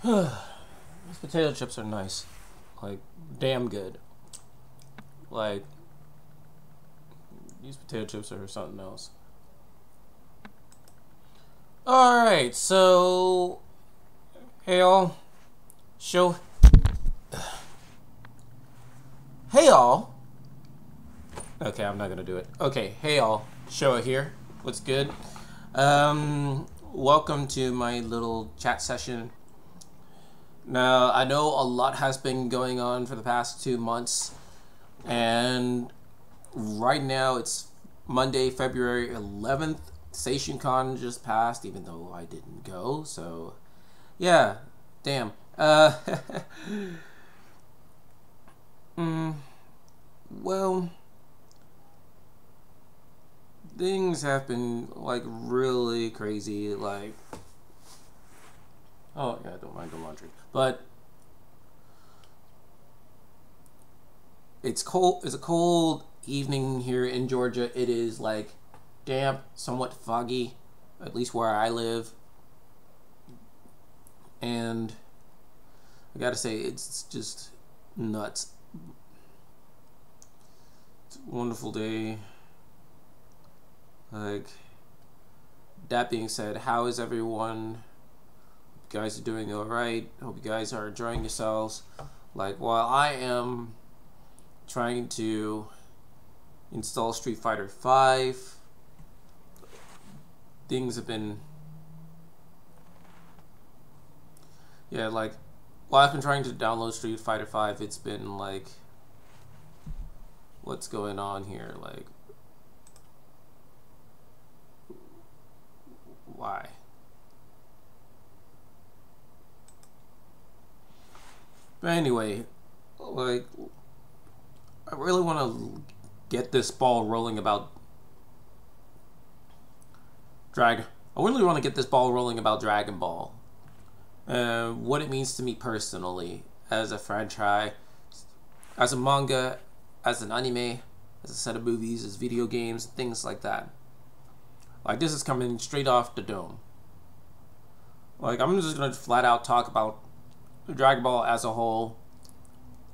These potato chips are nice. Like, damn good. Like, these potato chips are something else. Alright, so... Hey all. Hey all. Okay, I'm not gonna do it. Okay, hey all. Showa here. What's good? Welcome to my little chat session. Now, I know a lot has been going on for the past 2 months, and right now it's Monday, February 11th. SeishinCon just passed, even though I didn't go, so yeah, damn. Well, things have been like really crazy, like, oh yeah, I don't mind the laundry, but it's cold. It's a cold evening here in Georgia. It is like damp, somewhat foggy, at least where I live, and I gotta say, it's just nuts. It's a wonderful day. Like, that being said, how is everyone? Hope you guys are doing alright. Hope you guys are enjoying yourselves. Like, while I am trying to install Street Fighter 5, things have been, yeah, like, while I've been trying to download Street Fighter 5, it's been like, what's going on here? Like, why? But anyway, like, I really want to get this ball rolling about I really want to get this ball rolling about Dragon Ball. What it means to me personally, as a franchise, as a manga, as an anime, as a set of movies, as video games, things like that. Like, this is coming straight off the dome. Like, I'm just gonna flat out talk about Dragon Ball as a whole,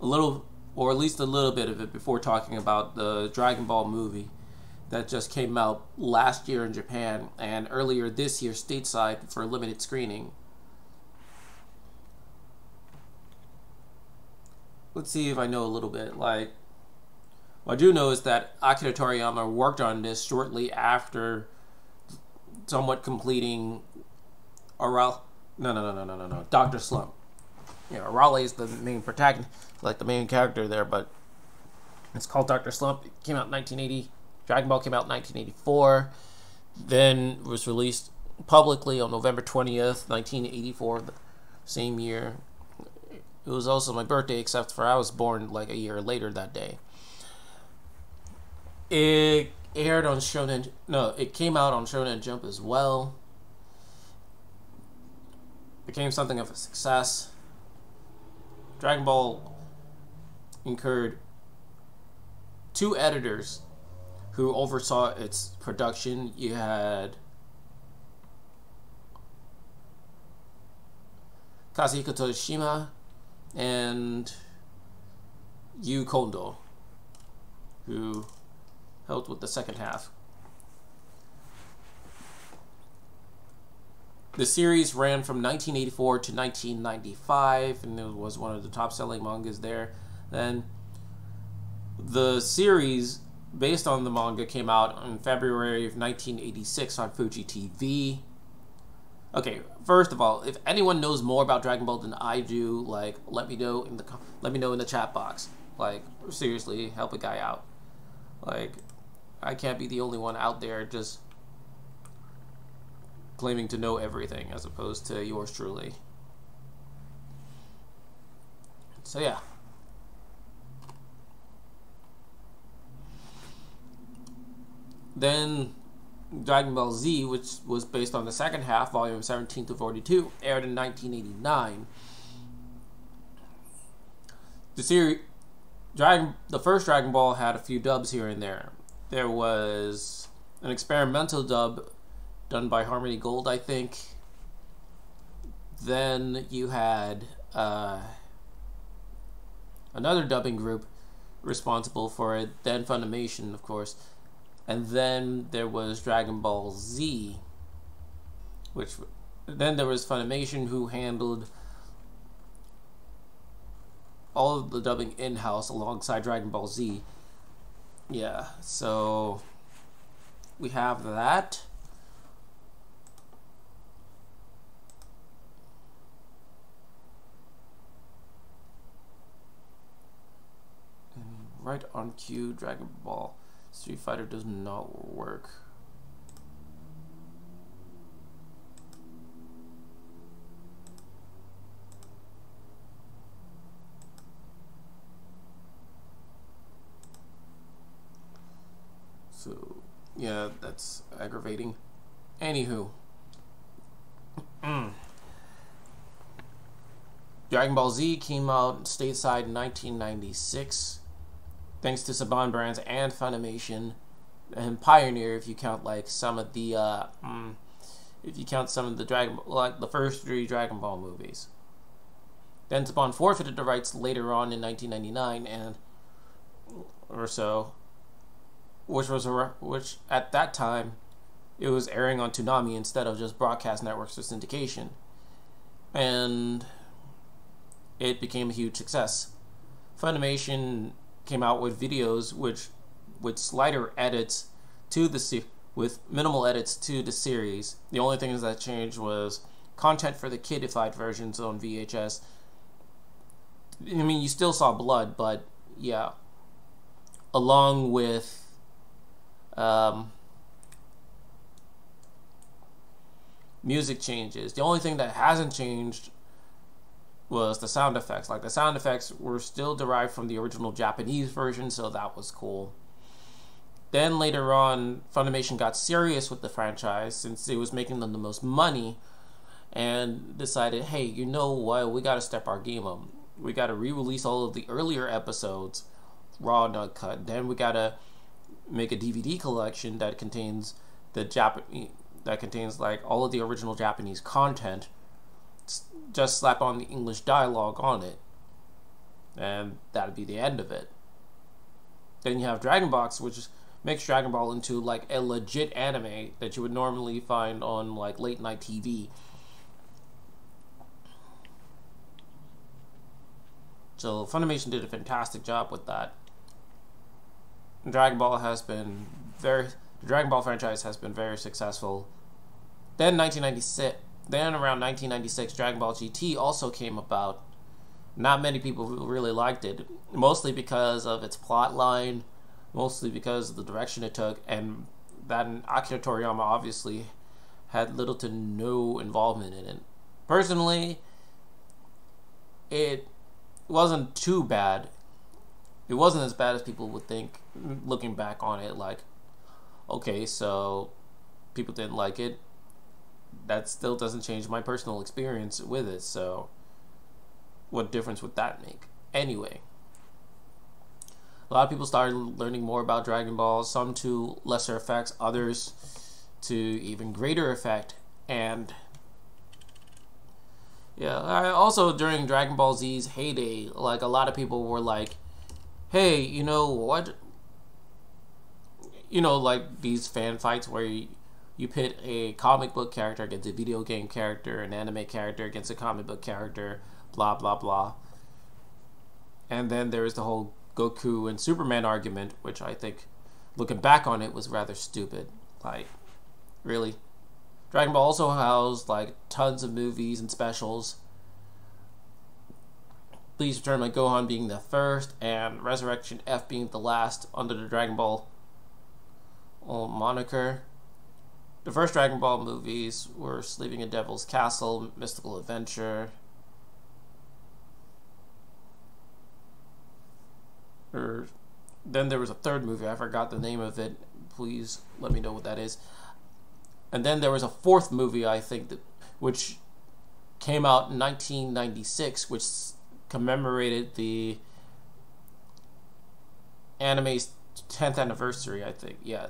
a little, or at least a little bit of it, before talking about the Dragon Ball movie that just came out last year in Japan and earlier this year stateside for a limited screening. Let's see if I know a little bit. Like, what I do know is that Akira Toriyama worked on this shortly after somewhat completing Dr. Slump. You know, Arale is the main protagonist, like the main character there, but it's called Dr. Slump. It came out in 1980. Dragon Ball came out in 1984. Then was released publicly on November 20th, 1984, the same year. It was also my birthday, except for I was born like a year later that day. It aired on Shonen... No, it came out on Shonen Jump as well. Became something of a success. Dragon Ball incurred 2 editors who oversaw its production. You had Kazuhiko Toshima and Yu Kondo, who helped with the second half. The series ran from 1984 to 1995, and it was one of the top-selling mangas there. Then the series, based on the manga, came out in February of 1986 on Fuji TV. Okay, first of all, if anyone knows more about Dragon Ball than I do, like, let me know in the chat box. Like, seriously, help a guy out. Like, I can't be the only one out there just claiming to know everything, as opposed to yours truly. So yeah. Then Dragon Ball Z, which was based on the second half, volume 17 to 42, aired in 1989. The series, the first Dragon Ball had a few dubs here and there. There was an experimental dub done by Harmony Gold, I think. Then you had another dubbing group responsible for it, then Funimation, of course, and then there was Dragon Ball Z, which then there was Funimation, who handled all of the dubbing in-house alongside Dragon Ball Z. Yeah, so we have that. Right on cue, Dragon Ball Street Fighter does not work. So, yeah, that's aggravating. Anywho. Dragon Ball Z came out stateside in 1996. Thanks to Saban Brands and Funimation, and Pioneer, if you count like some of the the first 3 Dragon Ball movies. Then Saban forfeited the rights later on in 1999 and or so, which at that time it was airing on Toonami instead of just broadcast networks for syndication, and it became a huge success. Funimation came out with videos with slighter edits to the with minimal edits to the series. The only things that changed was content for the kidified versions on VHS. I mean, you still saw blood, but yeah, along with music changes. The only thing that hasn't changed was the sound effects. Like, the sound effects were still derived from the original Japanese version, so that was cool. Then later on, Funimation got serious with the franchise since it was making them the most money, and decided, hey, you know what, we gotta step our game up. We gotta re-release all of the earlier episodes, raw and uncut. Then we gotta make a DVD collection that contains like all of the original Japanese content. Just slap on the English dialogue on it, and that'd be the end of it. Then you have Dragon Box, which makes Dragon Ball into like a legit anime that you would normally find on like late night TV. So Funimation did a fantastic job with that. The Dragon Ball franchise has been very successful. Then around 1996, Dragon Ball GT also came about. Not many people really liked it, mostly because of its plot line, mostly because of the direction it took, and that Akira Toriyama obviously had little to no involvement in it. Personally, it wasn't too bad. It wasn't as bad as people would think, looking back on it. Like, okay, so people didn't like it. That still doesn't change my personal experience with it, so what difference would that make? Anyway, a lot of people started learning more about Dragon Ball, some to lesser effects, others to even greater effect, and yeah, also during Dragon Ball Z's heyday, like, a lot of people were like, hey, you know what? You know, like these fan fights where you pit a comic book character against a video game character, an anime character against a comic book character, blah, blah, blah. And then there's the whole Goku and Superman argument, which I think, looking back on it, was rather stupid. Like, really? Dragon Ball also housed, like, tons of movies and specials. Please Return My Gohan being the first, and Resurrection F being the last under the Dragon Ball moniker. The first Dragon Ball movies were Sleeping in Devil's Castle, Mystical Adventure. Then there was a third movie, I forgot the name of it. Please let me know what that is. And then there was a fourth movie, I think, which came out in 1996, which commemorated the anime's 10th anniversary, I think. Yeah.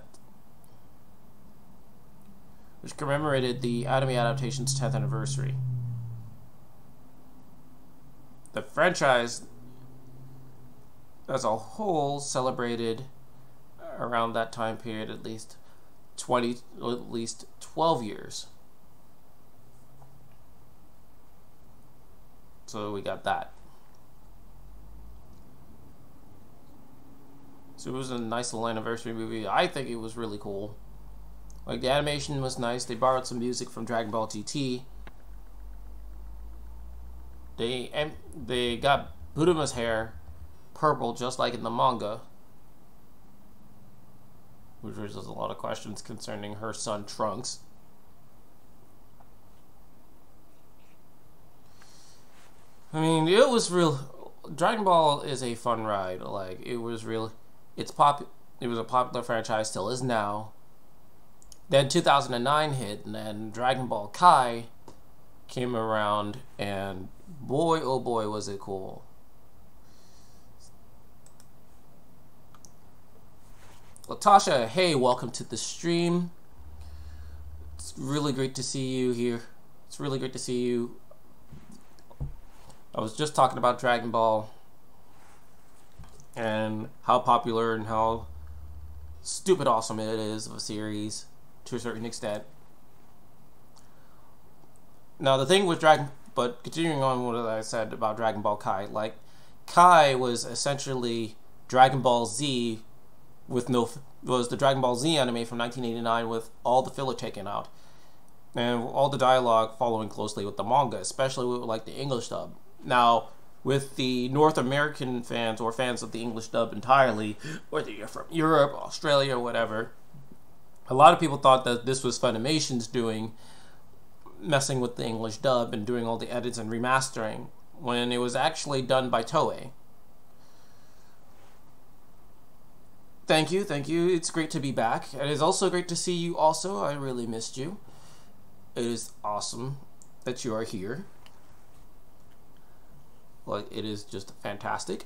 Which commemorated the anime adaptation's 10th anniversary. the franchise as a whole celebrated around that time period at least 12 years. So we got that. So it was a nice little anniversary movie. I think it was really cool. Like, the animation was nice. They borrowed some music from Dragon Ball GT. They got Buruma's hair purple, just like in the manga, which raises a lot of questions concerning her son Trunks. I mean, it was real. Dragon Ball is a fun ride. Like, it was real. It was a popular franchise, still is now. Then 2009 hit, and then Dragon Ball Kai came around, and boy, oh boy, was it cool. Latasha, hey, welcome to the stream. It's really great to see you here. It's really great to see you. I was just talking about Dragon Ball and how popular and how stupid awesome it is of a series to a certain extent. Now the thing with but continuing on what I said about Dragon Ball Kai, like, Kai was essentially Dragon Ball Z was the Dragon Ball Z anime from 1989 with all the filler taken out and all the dialogue following closely with the manga, especially with like the English dub. Now, with the North American fans or fans of the English dub entirely, whether you're from Europe, Australia, or whatever, a lot of people thought that this was Funimation's doing, messing with the English dub and doing all the edits and remastering, when it was actually done by Toei. Thank you. It's great to be back. It is also great to see you also. I really missed you. It is awesome that you are here. Like, it is just fantastic.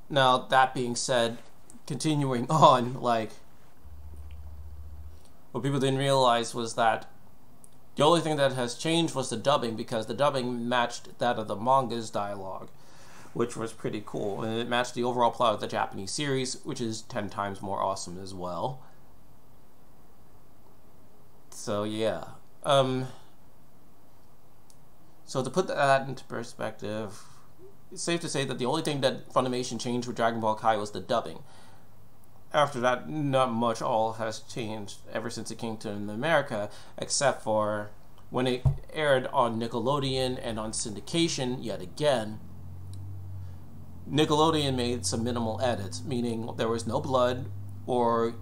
Now, that being said, continuing on, like, what people didn't realize was that the only thing that has changed was the dubbing, because the dubbing matched that of the manga's dialogue, which was pretty cool. And it matched the overall plot of the Japanese series, which is 10 times more awesome as well. So, yeah. So to put that into perspective, it's safe to say that the only thing that Funimation changed with Dragon Ball Kai was the dubbing. After that, not much all has changed ever since it came to America, except for when it aired on Nickelodeon and on syndication yet again. Nickelodeon made some minimal edits, meaning there was no blood, or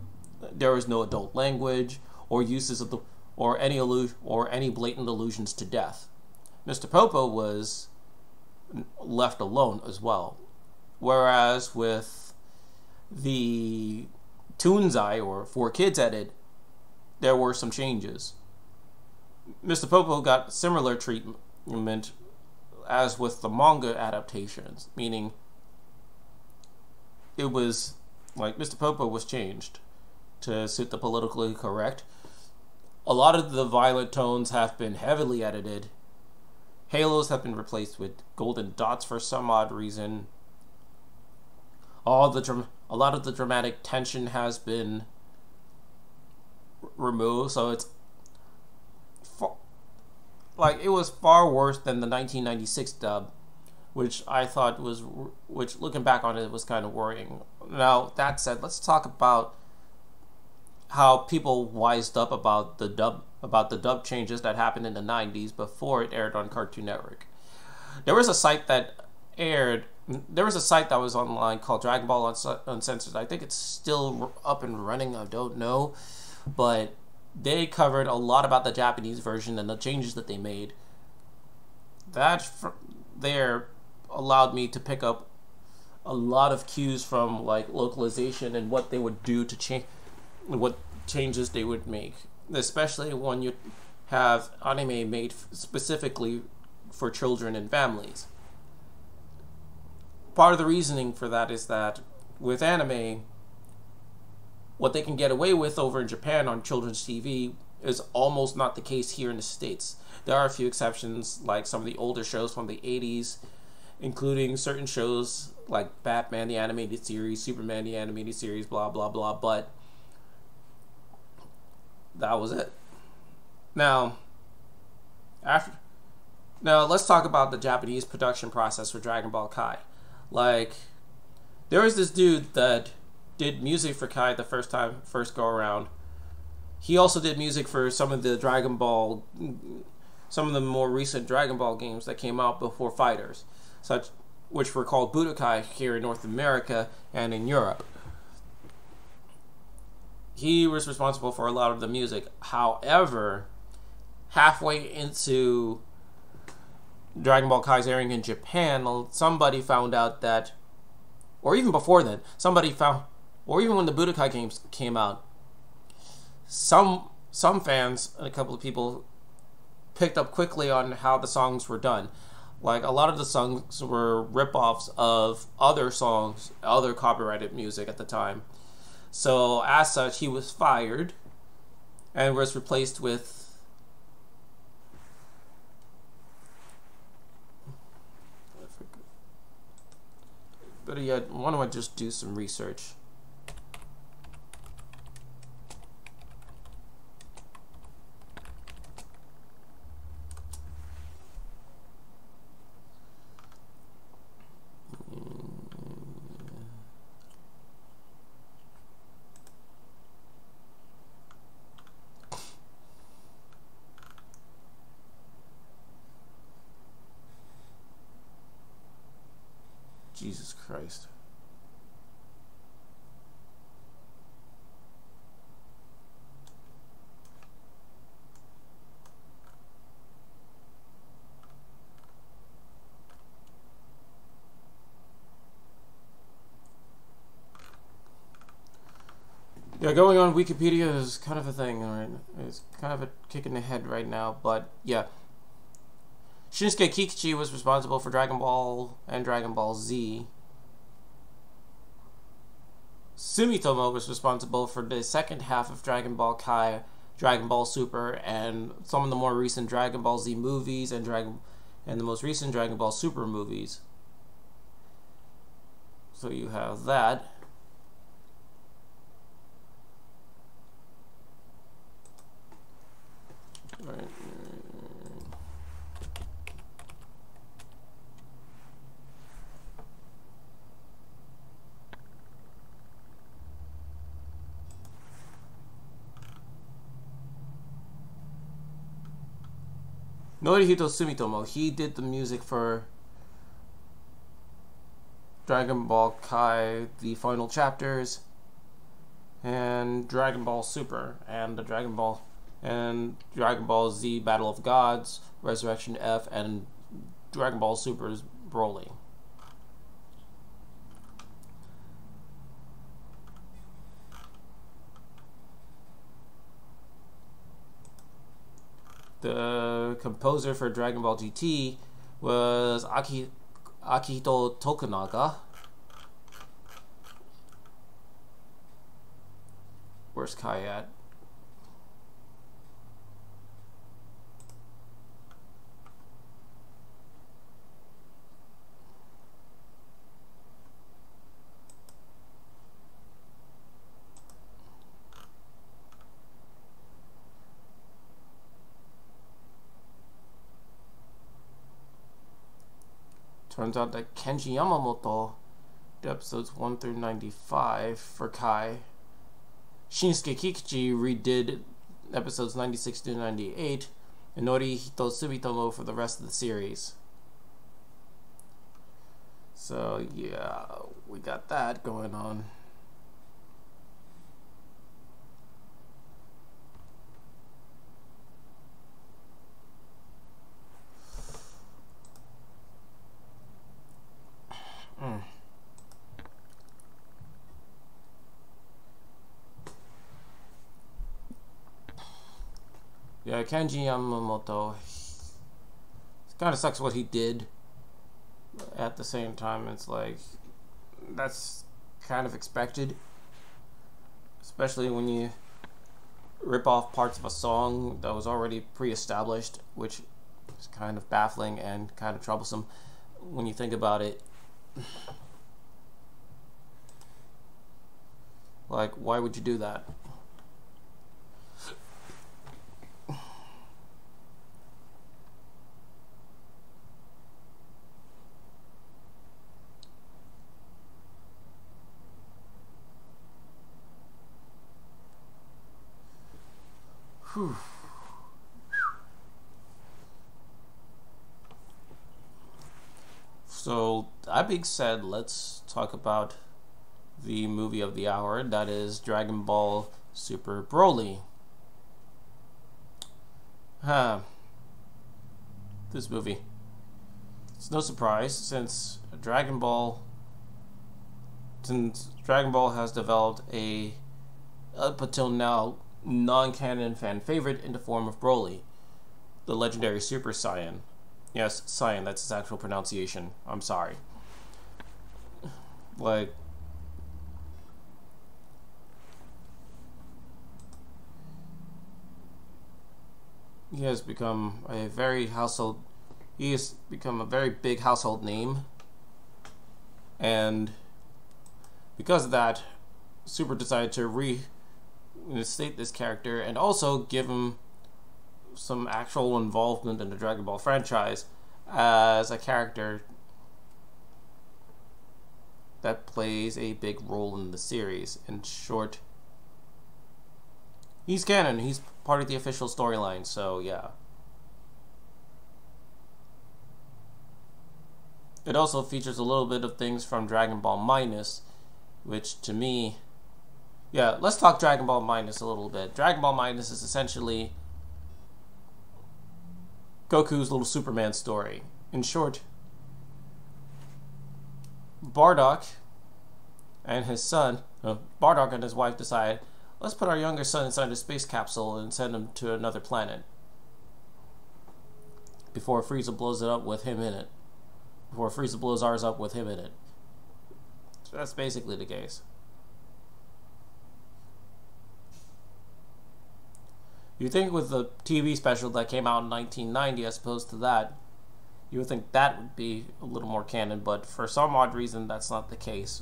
there was no adult language, or uses of any blatant allusions to death. Mr. Popo was left alone as well. Whereas with the Toonzai, or 4Kids edit, there were some changes. Mr. Popo got similar treatment as with the manga adaptations, meaning it was like Mr. Popo was changed to suit the politically correct. A lot of the violent tones have been heavily edited. Halos have been replaced with golden dots for some odd reason. A lot of the dramatic tension has been removed, so it's it was far worse than the 1996 dub, which I thought which looking back on it was kind of worrying. Now, that said, let's talk about how people wised up about the dub changes that happened in the 90s before it aired on Cartoon Network. There was a site that was online called Dragon Ball Uncensored. I think it's still up and running, I don't know, but they covered a lot about the Japanese version and the changes that they made. That there allowed me to pick up a lot of cues from like localization and what they would do to change, what changes they would make, especially when you have anime made specifically for children and families. Part of the reasoning for that is that with anime, what they can get away with over in Japan on children's TV is almost not the case here in the States. There are a few exceptions, like some of the older shows from the 80s including certain shows like Batman the Animated Series, Superman the Animated Series, blah blah blah, but that was it. Now, let's talk about the Japanese production process for Dragon Ball Kai. Like, there was this dude that did music for Kai the first go around. He also did music for some of the more recent Dragon Ball games that came out before Fighters, which were called Budokai here in North America and in Europe. He was responsible for a lot of the music. However, halfway into Dragon Ball Kai's airing in Japan, somebody found out that, or even before then, or even when the Budokai games came out, some fans and a couple of people picked up quickly on how the songs were done. Like, a lot of the songs were rip-offs of other songs, other copyrighted music at the time. So, as such, he was fired and was replaced with... But yeah, why don't I just do some research? Jesus Christ. Yeah, going on Wikipedia is kind of a thing, right? It's kind of a kick in the head right now, but yeah. Shinsuke Kikichi was responsible for Dragon Ball and Dragon Ball Z. Sumitomo was responsible for the second half of Dragon Ball Kai, Dragon Ball Super, and some of the more recent Dragon Ball Z movies and the most recent Dragon Ball Super movies. So you have that. Right. Norihito Sumitomo, he did the music for Dragon Ball Kai, the final chapters, and Dragon Ball Super, and the Dragon Ball Z Battle of Gods, Resurrection F, and Dragon Ball Super's Broly. The composer for Dragon Ball GT was Akihito Tokunaga. Where's Kai at? Turns out that Kenji Yamamoto did episodes 1 through 95 for Kai. Shinsuke Kikichi redid episodes 96 to 98, and Norihito Sumitomo for the rest of the series. So yeah, we got that going on. Yeah, Kenji Yamamoto, it kind of sucks what he did. At the same time, it's like, that's kind of expected. Especially when you rip off parts of a song that was already pre-established, which is kind of baffling and kind of troublesome. when you think about it. Like, why would you do that? Whew. So, that being said, let's talk about the movie of the hour, that is Dragon Ball Super Broly. This movie. It's no surprise since Dragon Ball has developed a, up until now, non-canon fan favorite in the form of Broly, the legendary Super Saiyan. Yes, Saiyan, that's his actual pronunciation. I'm sorry. Like, he has become a very big household name, and because of that, Super decided to reinstate this character and also give him some actual involvement in the Dragon Ball franchise as a character that plays a big role in the series. In short, he's canon. He's part of the official storyline, so yeah. It also features a little bit of things from Dragon Ball Minus, which to me... Yeah, let's talk Dragon Ball Minus a little bit. Dragon Ball Minus is essentially Goku's little Superman story. In short, Bardock and his wife decide, let's put our younger son inside a space capsule and send him to another planet before Frieza blows it up with him in it. Before Frieza blows ours up with him in it. So that's basically the case. You think with the TV special that came out in 1990 as opposed to that, you would think that would be a little more canon, but for some odd reason that's not the case.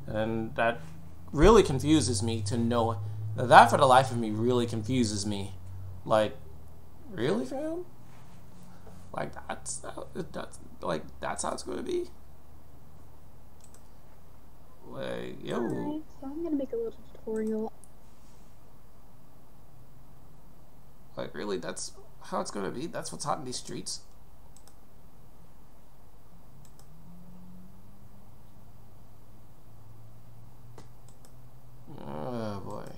And that really confuses me to know. That for the life of me really confuses me. Like, really, fam? Like, that's how it's going to be? Like, yo. Alright, so I'm going to make a little tutorial. Like, really? That's how it's going to be? That's what's hot in these streets? Oh, boy.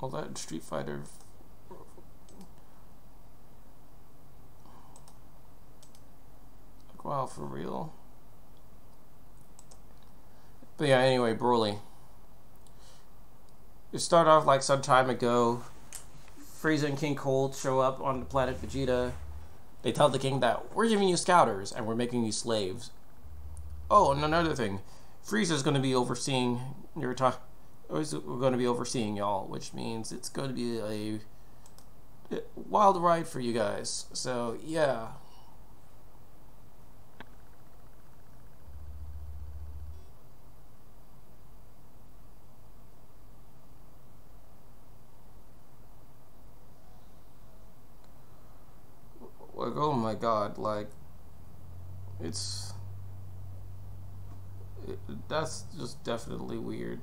All that in Street Fighter... Wow, for real? But yeah, anyway, Broly. You start off like some time ago. Frieza and King Cold show up on the planet Vegeta. They tell the king that we're giving you scouters and we're making you slaves. Oh, and another thing. Frieza's going to be overseeing we're going to be overseeing y'all, which means it's going to be a wild ride for you guys. So, yeah. Like, oh my god, like, that's just definitely weird.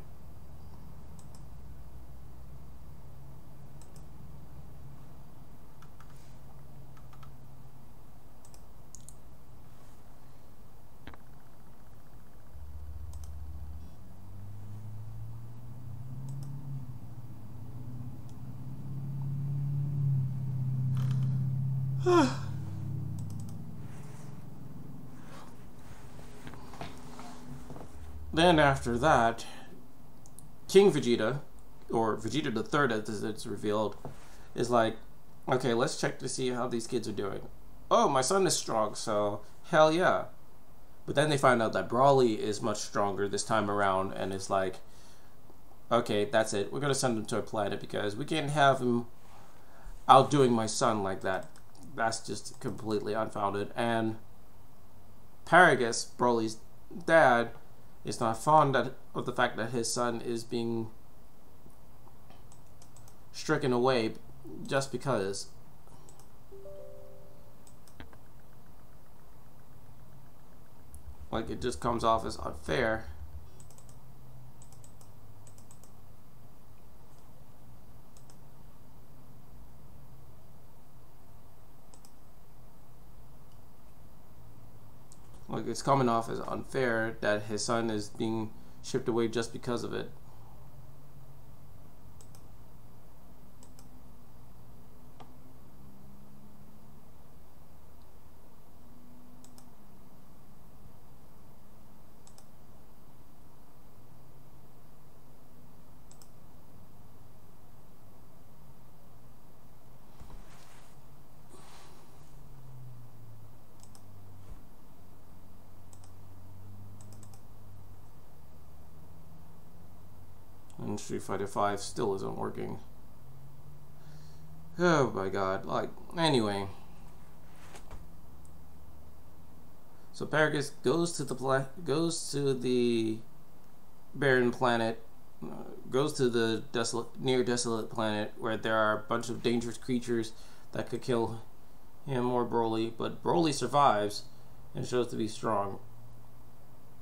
Then after that, King Vegeta, or Vegeta the Third as it's revealed, is like, okay, let's check to see how these kids are doing. Oh, my son is strong, so hell yeah. But then they find out that Brawly is much stronger this time around, and it's like, okay, that's it. We're gonna send him to a planet because we can't have him outdoing my son like that. That's just completely unfounded. And Paragus, Broly's dad, is not fond of the fact that his son is being stricken away just because. Like, it just comes off as unfair. Like, it's coming off as unfair that his son is being shipped away just because of it. And Street Fighter V still isn't working. Oh my god. Like, anyway. So Paragus goes to the barren planet, goes to the near desolate planet where there are a bunch of dangerous creatures that could kill him or Broly, but Broly survives and shows to be strong.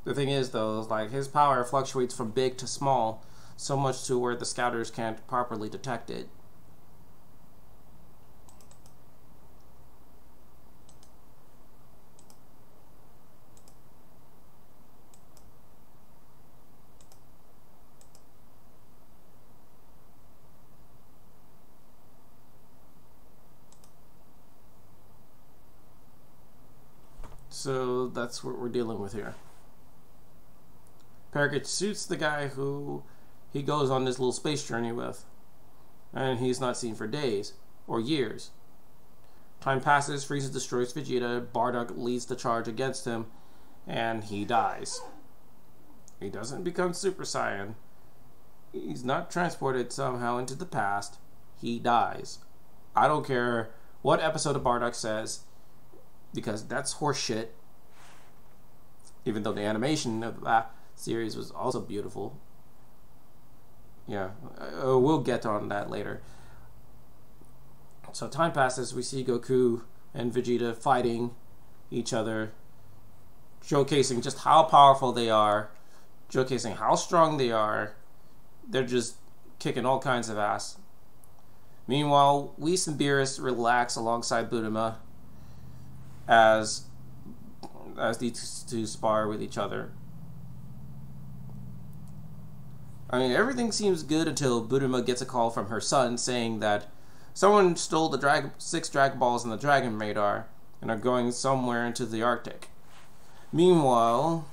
The thing is, though, like, his power fluctuates from big to small, so much to where the scouters can't properly detect it. So that's what we're dealing with here. Paragus shoots the guy who he goes on this little space journey with, and he's not seen for days or years. Time passes, Frieza destroys Vegeta, Bardock leads the charge against him, and he dies. He doesn't become Super Saiyan. He's not transported somehow into the past. He dies. I don't care what episode of Bardock says, because that's horseshit. Even though the animation of that series was also beautiful. Yeah, we'll get on that later. So time passes, we see Goku and Vegeta fighting each other, showcasing just how powerful they are, showcasing how strong they are. They're just kicking all kinds of ass. Meanwhile, Whis and Beerus relax alongside Budama as these two spar with each other. I mean, everything seems good until Budama gets a call from her son saying that someone stole the 6 Dragon Balls in the Dragon Radar and are going somewhere into the Arctic. Meanwhile,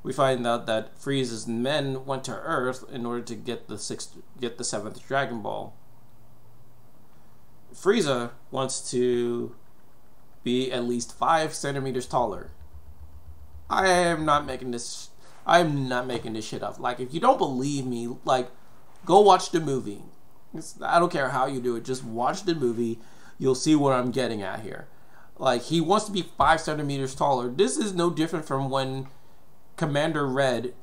we find out that Frieza's men went to Earth in order to get the 7th Dragon Ball. Frieza wants to be at least 5 centimeters taller. I'm not making this shit up. Like, if you don't believe me, like, go watch the movie. I don't care how you do it. Just watch the movie. You'll see what I'm getting at here. Like, he wants to be 5 centimeters taller. This is no different from when Commander Red,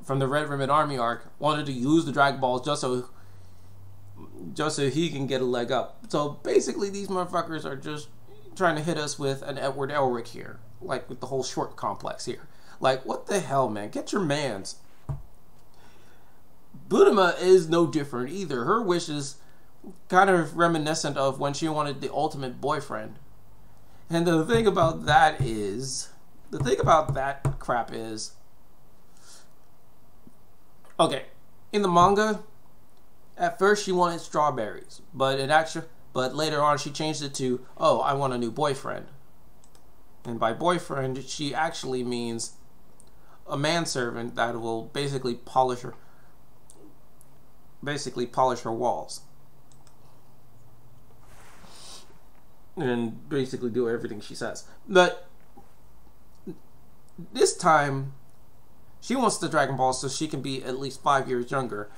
from the Red Ribbon Army arc, wanted to use the Dragon Balls just so he can get a leg up. So basically, these motherfuckers are just trying to hit us with an Edward Elric here, like with the whole short complex here. Like, what the hell, man? Get your mans. Budama is no different either. Her wish is kind of reminiscent of when she wanted the ultimate boyfriend. And the thing about that crap is, okay, in the manga, at first she wanted strawberries, but later on she changed it to, oh, I want a new boyfriend. And by boyfriend, she actually means a manservant that will basically polish her walls. And basically do everything she says. But this time, she wants the Dragon Ball so she can be at least 5 years younger.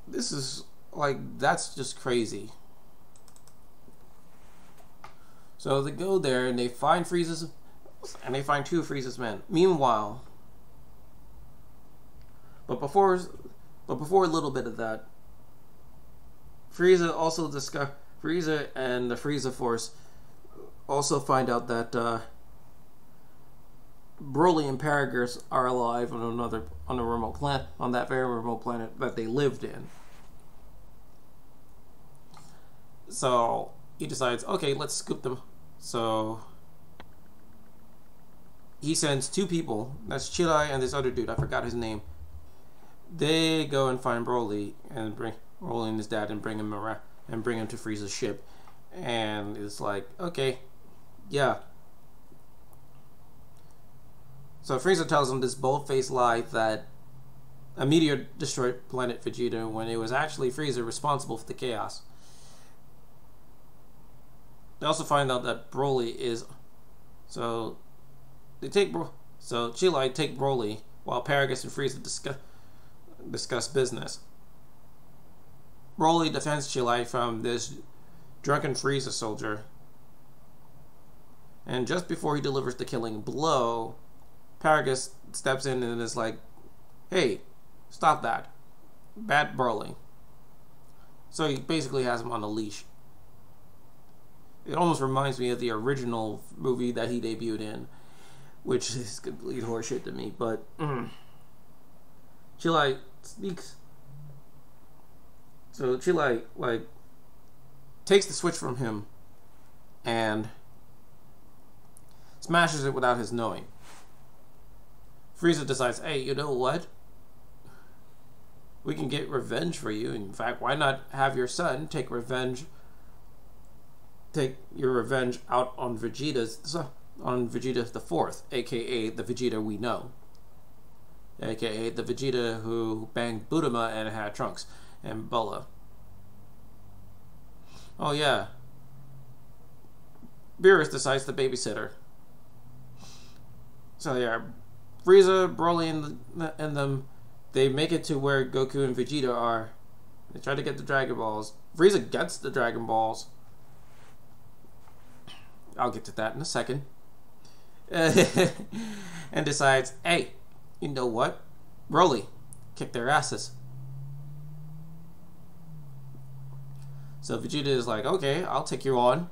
This is like, that's just crazy. So they go there and they find Frieza's, and they find 2 of Frieza's men. Meanwhile, but before a little bit of that, Frieza and the Frieza Force also find out that Broly and Paragus are alive on a remote planet, on that very remote planet that they lived in. So he decides, okay, let's scoop them. So he sends 2 people. That's Chilai and this other dude. I forgot his name. They go and find Broly and bring Broly and his dad and bring him around and bring him to Frieza's ship. And it's like, okay, yeah. So Frieza tells him this bold-faced lie that a meteor destroyed planet Vegeta when it was actually Frieza responsible for the chaos. They also find out that Broly is... So Chilai take Broly while Paragus and Frieza discuss business. Broly defends Chilai from this drunken Frieza soldier. And just before he delivers the killing blow, Paragus steps in and is like, hey, stop that. Bad Broly. So he basically has him on a leash. It almost reminds me of the original movie that he debuted in, which is complete horseshit to me, but Chilai speaks. So Chilai, like, takes the switch from him and smashes it without his knowing. Frieza decides, hey, you know what? We can get revenge for you. In fact, why not have your son take your revenge out on Vegeta the 4th, aka the Vegeta we know, aka the Vegeta who banged Budama and had Trunks and Bola. Oh yeah, Beerus decides to babysit her. So yeah, Frieza, Broly, and them, they make it to where Goku and Vegeta are. They try to get the Dragon Balls. Frieza gets the Dragon Balls. I'll get to that in a second. And decides, hey, you know what? Broly, kick their asses. So Vegeta is like, okay, I'll take you on.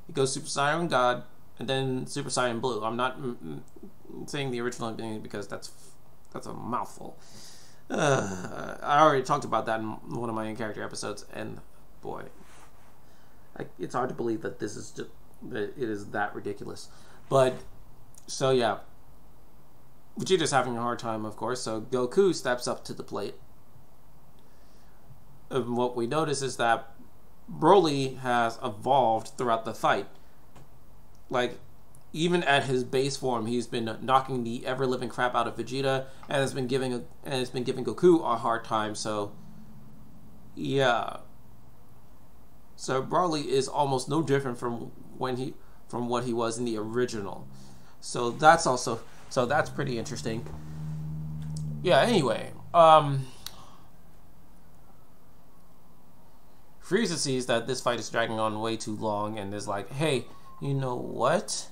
He goes Super Saiyan God, and then Super Saiyan Blue. I'm not saying the original name because that's a mouthful. I already talked about that in one of my in-character episodes, and boy, it's hard to believe that this is just... it is that ridiculous. But so yeah, Vegeta's having a hard time, of course, so Goku steps up to the plate. And what we notice is that Broly has evolved throughout the fight. Like, even at his base form, he's been knocking the ever-living crap out of Vegeta and has been giving Goku a hard time. So yeah, so Broly is almost no different from what he was in the original. So that's pretty interesting. Yeah, anyway, Frieza sees that this fight is dragging on way too long and is like, hey, you know what?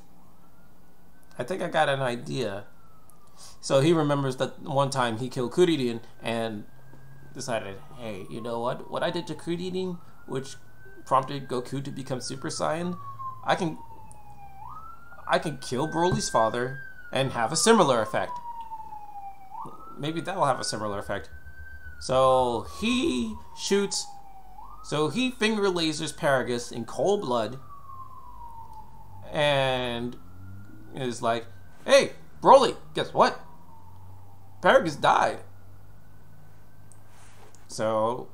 I think I got an idea. So he remembers that one time he killed Kuririn and decided, hey, you know what? What I did to Kuririn, which prompted Goku to become Super Saiyan, I can kill Broly's father and have a similar effect. Maybe that'll have a similar effect. So he finger lasers Paragus in cold blood and is like, hey, Broly, guess what? Paragus died. So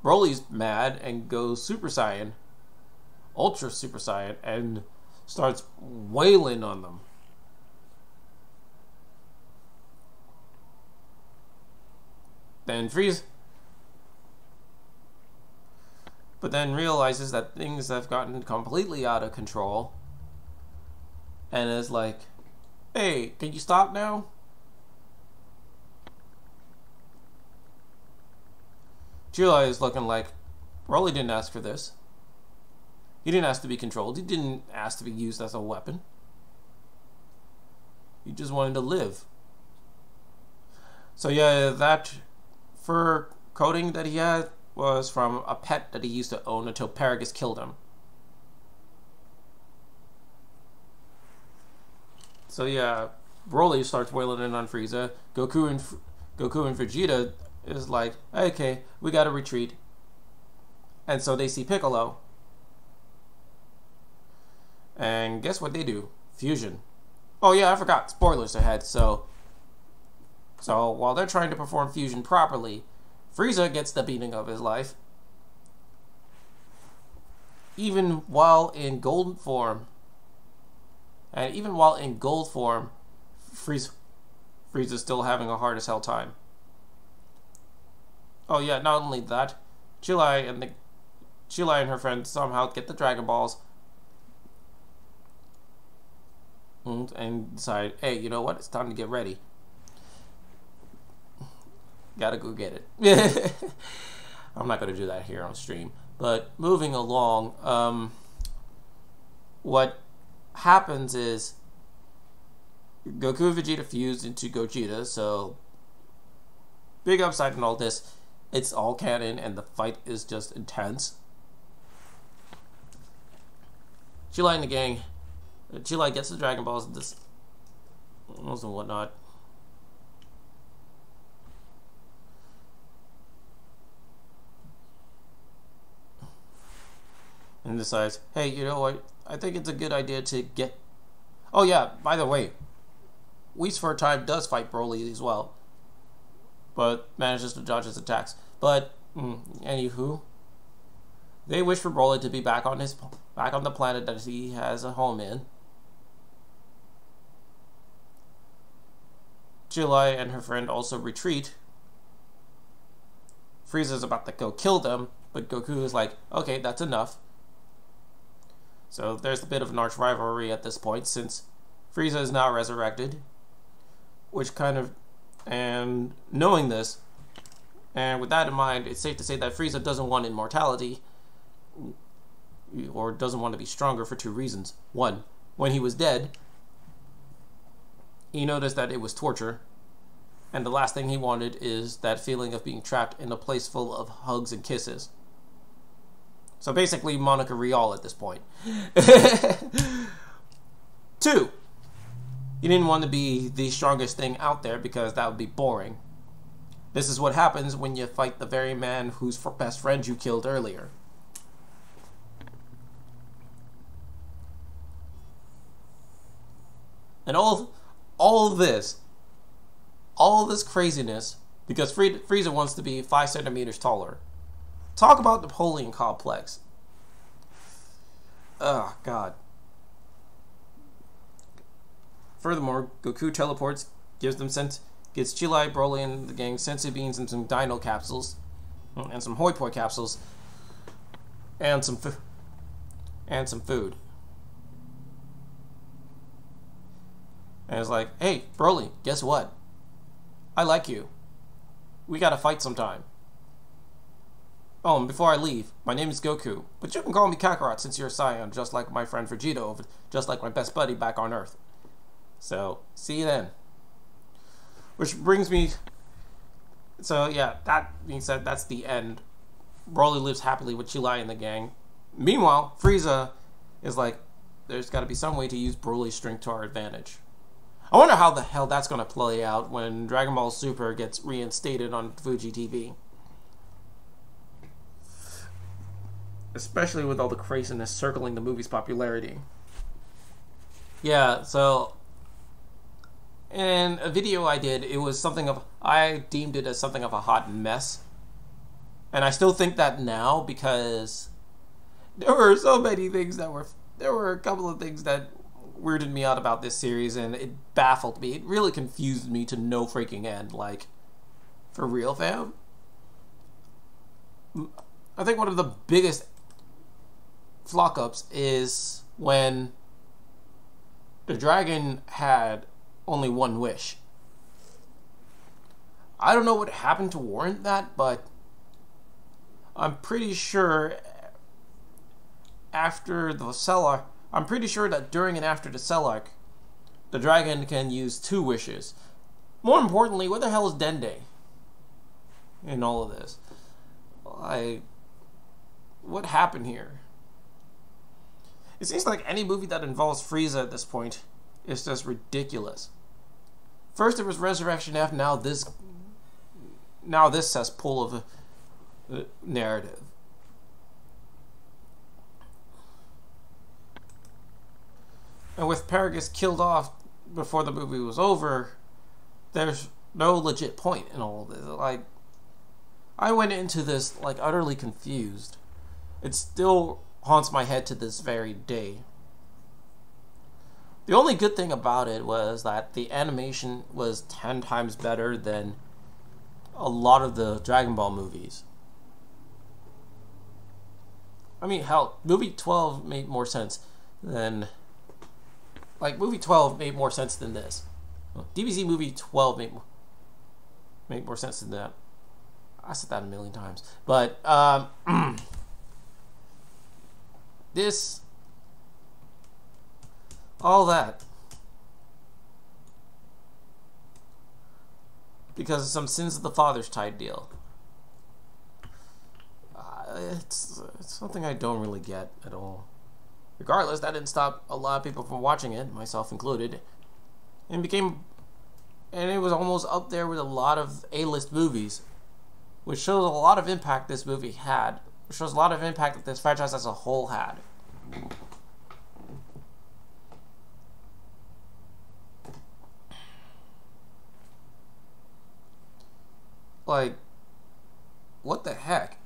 Broly's mad and goes Super Saiyan, Ultra Super Saiyan, and starts wailing on them. Then Frieza, but then realizes that things have gotten completely out of control, and is like, "Hey, can you stop now?" Chila is looking like, Broly didn't ask for this. He didn't ask to be controlled. He didn't ask to be used as a weapon. He just wanted to live. So yeah, that fur coating that he had was from a pet that he used to own until Paragus killed him. So yeah, Broly starts wailing in on Frieza. Goku and Vegeta is like, okay, we gotta retreat. And so they see Piccolo. And guess what they do? Fusion. Oh yeah, I forgot. Spoilers ahead. So while they're trying to perform fusion properly, Frieza gets the beating of his life. Even while in golden form. And even while in gold form, Frieza's still having a hard as hell time. Oh yeah, not only that, Chilai and her friend somehow get the Dragon Balls and decide, hey, you know what? It's time to get ready. Gotta go get it. I'm not gonna do that here on stream. But moving along, what happens is Goku and Vegeta fused into Gogeta, so big upside in all this. It's all canon and the fight is just intense. Chilai and the gang. Chilai gets the Dragon Balls and whatnot. And decides, hey, you know what? I think it's a good idea to get... Oh yeah, by the way, Whis for a time does fight Broly as well, but manages to dodge his attacks. But anywho, they wish for Broly to be back on the planet that he has a home in. Chilai and her friend also retreat. Frieza's about to go kill them, but Goku is like, okay, that's enough. So there's a bit of an arch rivalry at this point, since Frieza is now resurrected. And knowing this, and with that in mind, it's safe to say that Frieza doesn't want immortality, or doesn't want to be stronger for two reasons. One, when he was dead, he noticed that it was torture, and the last thing he wanted is that feeling of being trapped in a place full of hugs and kisses. So basically, Monica Rial at this point. 2, he didn't want to be the strongest thing out there because that would be boring. This is what happens when you fight the very man whose best friend you killed earlier. And all this craziness, because Frieza wants to be 5 centimeters taller. Talk about Napoleon complex. Oh, God. Furthermore, Goku teleports, gets Chilai, Broly, and the gang senzu beans and some dino capsules, and some hoi poi capsules, and some food. And it's like, hey, Broly, guess what? I like you. We gotta fight sometime. Oh, and before I leave, my name is Goku, but you can call me Kakarot since you're a Saiyan, just like my friend Vegeta, just like my best buddy back on Earth. So, see you then. Which brings me... So, yeah, that being said, that's the end. Broly lives happily with Chilai and the gang. Meanwhile, Frieza is like, there's gotta be some way to use Broly's strength to our advantage. I wonder how the hell that's gonna play out when Dragon Ball Super gets reinstated on Fuji TV. Especially with all the craziness circling the movie's popularity. Yeah, so in a video I did, I deemed it as something of a hot mess. And I still think that now because there were so many things there were a couple of things that weirded me out about this series, and it baffled me. It really confused me to no freaking end. Like, for real, fam? I think one of the biggest fuck-ups is when the dragon had only one wish. I don't know what happened to warrant that, but I'm pretty sure after the Cell Arc, I'm pretty sure that during and after the Cell Arc, the dragon can use 2 wishes. More importantly, where the hell is Dende in all of this? Like, what happened here? It seems like any movie that involves Frieza at this point is just ridiculous. First it was Resurrection F, now this cesspool of a narrative. And with Paragus killed off before the movie was over, there's no legit point in all of this. Like, I went into this like utterly confused. It still haunts my head to this very day. The only good thing about it was that the animation was 10 times better than a lot of the Dragon Ball movies. I mean, hell, movie 12 made more sense than... Like, movie 12 made more sense than this. DBZ movie 12 made more sense than that. I said that a million times. But, this... all that. Because of some Sins of the Fathers type deal. It's something I don't really get at all. Regardless, that didn't stop a lot of people from watching it, myself included. And it was almost up there with a lot of A-list movies, which shows a lot of impact this movie had. Which shows a lot of impact that this franchise as a whole had. Like, what the heck?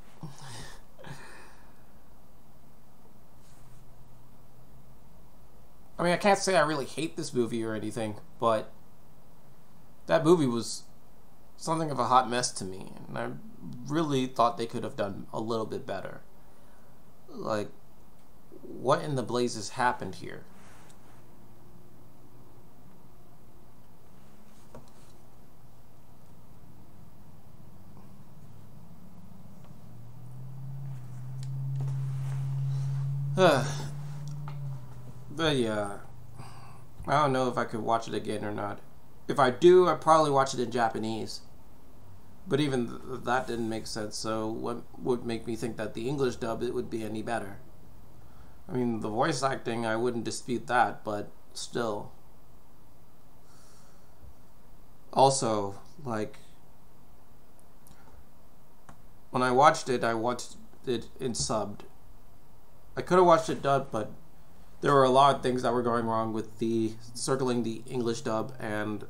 I mean, I can't say I really hate this movie or anything, but that movie was something of a hot mess to me, and I really thought they could have done a little bit better. Like, what in the blazes happened here? But yeah, I don't know if I could watch it again or not. If I do, I'd probably watch it in Japanese. But even that didn't make sense, so what would make me think that the English dub it would be any better? I mean, the voice acting, I wouldn't dispute that, but still. Also, like, when I watched it in subbed. I could have watched it dubbed, but there were a lot of things that were going wrong with the circling the English dub, and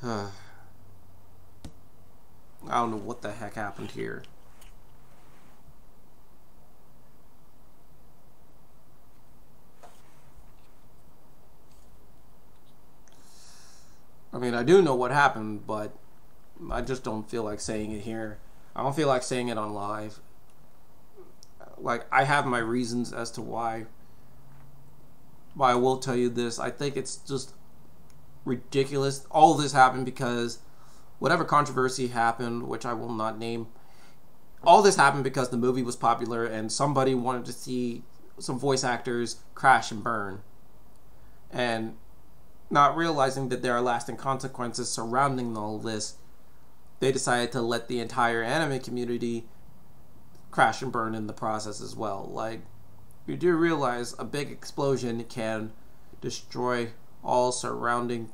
I don't know what the heck happened here. I mean, I do know what happened, but I just don't feel like saying it here. I don't feel like saying it on live. Like, I have my reasons as to why. But I will tell you this. I think it's just ridiculous. All of this happened because whatever controversy happened, which I will not name, all this happened because the movie was popular and somebody wanted to see some voice actors crash and burn. And not realizing that there are lasting consequences surrounding all this, they decided to let the entire anime community crash and burn in the process as well. Like, you do realize a big explosion can destroy all surrounding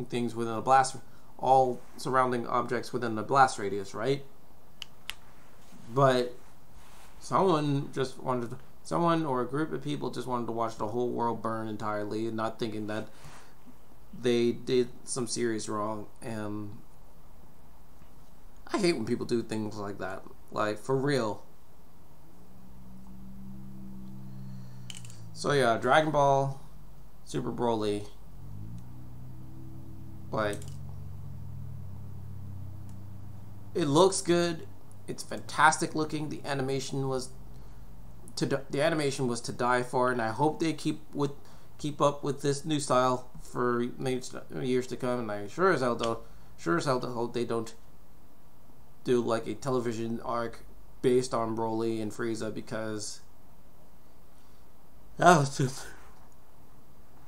things within a blast, all surrounding objects within the blast radius, right? But someone or a group of people just wanted to watch the whole world burn entirely, and not thinking that they did some serious wrong. And I hate when people do things like that. Like, for real. So yeah, Dragon Ball Super Broly. Like, it looks good. It's fantastic looking. The animation was to die for, and I hope they keep up with this new style for years to come. And I sure as hell hope they don't do like a television arc based on Broly and Frieza, because that was just.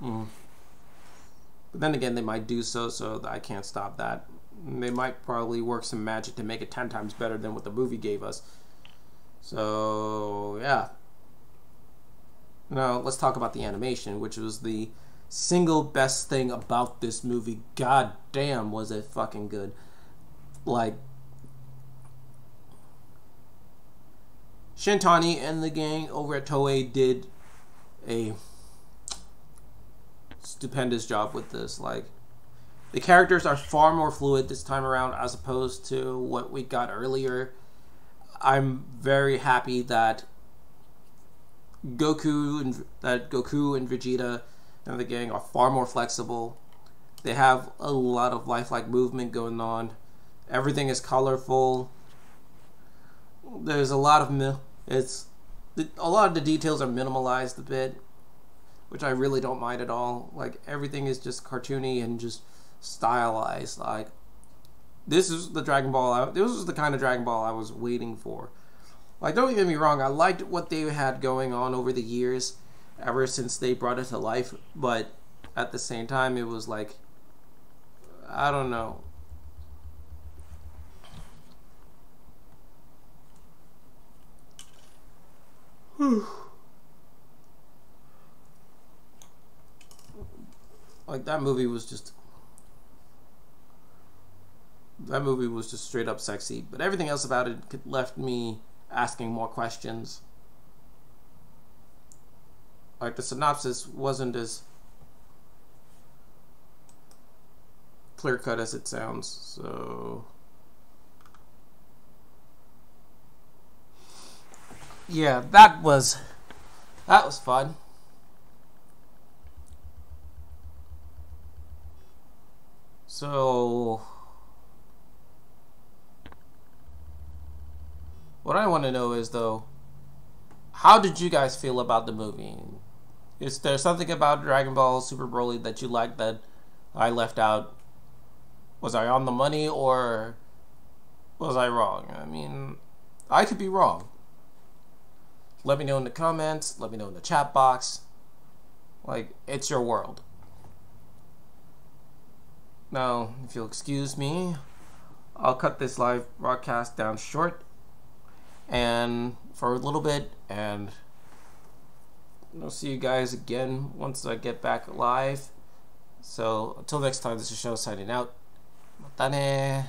But then again, they might do so I can't stop that. They might probably work some magic to make it 10 times better than what the movie gave us. So, yeah. Now, let's talk about the animation, which was the single best thing about this movie. God damn, was it fucking good. Like, Shintani and the gang over at Toei did a stupendous job with this. Like, the characters are far more fluid this time around as opposed to what we got earlier. I'm very happy that Goku and Vegeta and the gang are far more flexible. They have a lot of lifelike movement going on. Everything is colorful. There's a lot of the details are minimalized a bit, which I really don't mind at all. Like, everything is just cartoony and just stylized. Like, this is the Dragon Ball. This was the kind of Dragon Ball I was waiting for. Like, don't get me wrong, I liked what they had going on over the years, ever since they brought it to life. But at the same time, it was like, I don't know. Like, that movie was just straight up sexy, but everything else about it left me asking more questions. Like, the synopsis wasn't as clear cut as it sounds, so yeah, that was fun. So what I want to know is, though, how did you guys feel about the movie? Is there something about Dragon Ball Super Broly that you liked that I left out? Was I on the money, or was I wrong? I mean, I could be wrong. Let me know in the comments. Let me know in the chat box. Like, it's your world. Now, if you'll excuse me, I'll cut this live broadcast down short and for a little bit, and I'll see you guys again once I get back live. So until next time, this is Show signing out. Mata ne.